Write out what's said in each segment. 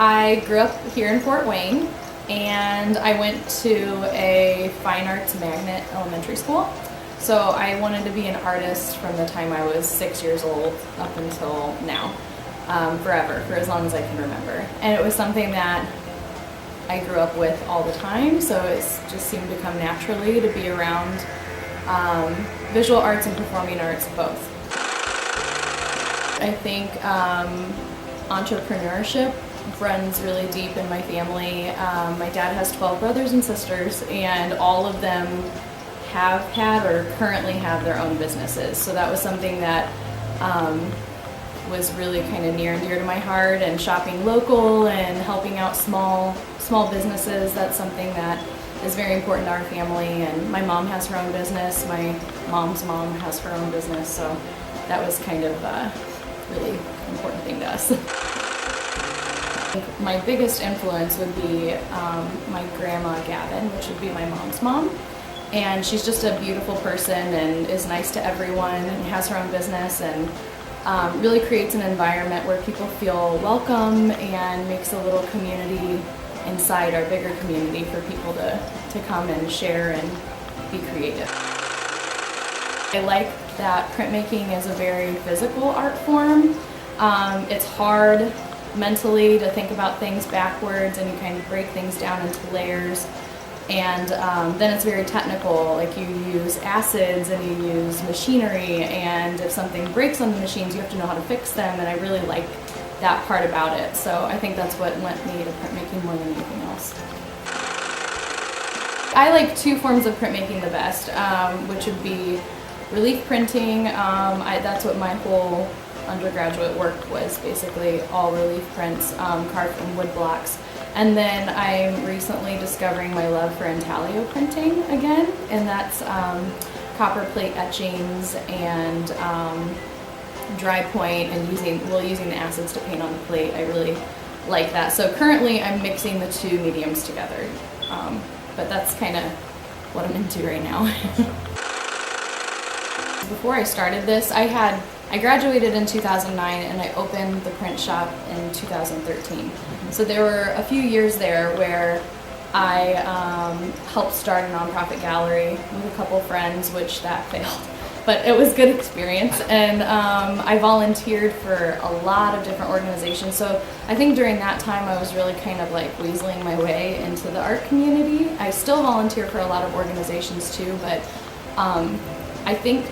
I grew up here in Fort Wayne, and I went to a fine arts magnet elementary school. So I wanted to be an artist from the time I was 6 years old up until now, forever, for as long as I can remember. And it was something that I grew up with all the time, so it just seemed to come naturally to be around visual arts and performing arts both. I think entrepreneurship runs really deep in my family. My dad has 12 brothers and sisters, and all of them have had or currently have their own businesses. So that was something that was really kind of near and dear to my heart, and shopping local and helping out small businesses, that's something that is very important to our family. And my mom has her own business, my mom's mom has her own business, so that was kind of a really important thing to us. My biggest influence would be my grandma Gavin, which would be my mom's mom. And she's just a beautiful person and is nice to everyone and has her own business, and really creates an environment where people feel welcome and makes a little community inside our bigger community for people to come and share and be creative. I like that printmaking is a very physical art form. It's hard mentally to think about things backwards, and you kind of break things down into layers. And then it's very technical, like you use acids and you use machinery, and if something breaks on the machines, you have to know how to fix them, and I really like that part about it. So I think that's what lent me to printmaking more than anything else. I like two forms of printmaking the best, which would be relief printing. That's what my whole undergraduate work was, basically all relief prints carved from wood blocks. And then I'm recently discovering my love for intaglio printing again, and that's copper plate etchings and dry point, and using the acids to paint on the plate. I really like that. So currently I'm mixing the two mediums together, but that's kind of what I'm into right now. Before I started this, I graduated in 2009 and I opened the print shop in 2013. So there were a few years there where I helped start a nonprofit gallery with a couple friends, which that failed. But it was a good experience, and I volunteered for a lot of different organizations. So I think during that time I was really kind of like weaseling my way into the art community. I still volunteer for a lot of organizations too, but I think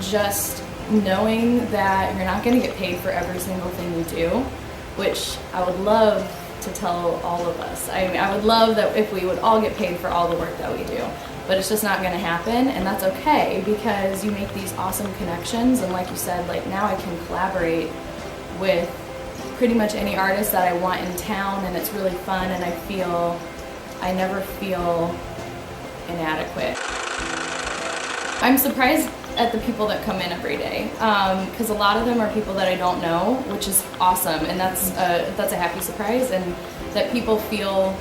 just knowing that you're not going to get paid for every single thing you do, which I would love to tell all of us. I would love that if we would all get paid for all the work that we do, but it's just not going to happen, and that's okay, because you make these awesome connections, and like you said, like now I can collaborate with pretty much any artist that I want in town, and it's really fun, and I never feel inadequate. I'm surprised at the people that come in every day, because a lot of them are people that I don't know, which is awesome, and that's a happy surprise, and that people feel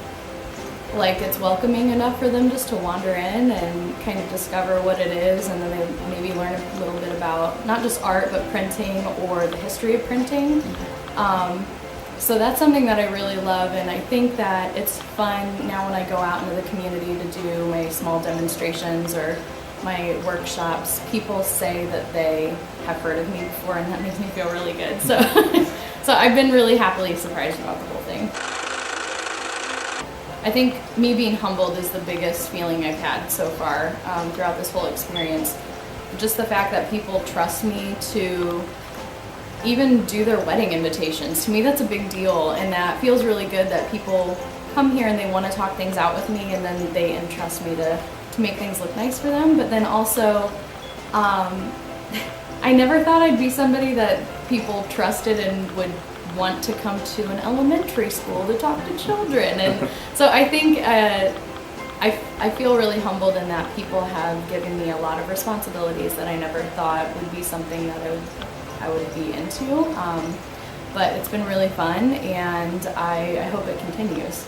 like it's welcoming enough for them just to wander in and kind of discover what it is, and then they maybe learn a little bit about not just art but printing or the history of printing. So that's something that I really love, and I think that it's fun now when I go out into the community to do my small demonstrations or my workshops. People say that they have heard of me before, and that makes me feel really good. So, so I've been really happily surprised about the whole thing. I think me being humbled is the biggest feeling I've had so far throughout this whole experience. Just the fact that people trust me to even do their wedding invitations. To me, that's a big deal, and that feels really good that people come here and they want to talk things out with me, and then they entrust me to make things look nice for them. But then also, I never thought I'd be somebody that people trusted and would want to come to an elementary school to talk to children. And so I think I feel really humbled in that people have given me a lot of responsibilities that I never thought would be something that I would be into. But it's been really fun, and I hope it continues.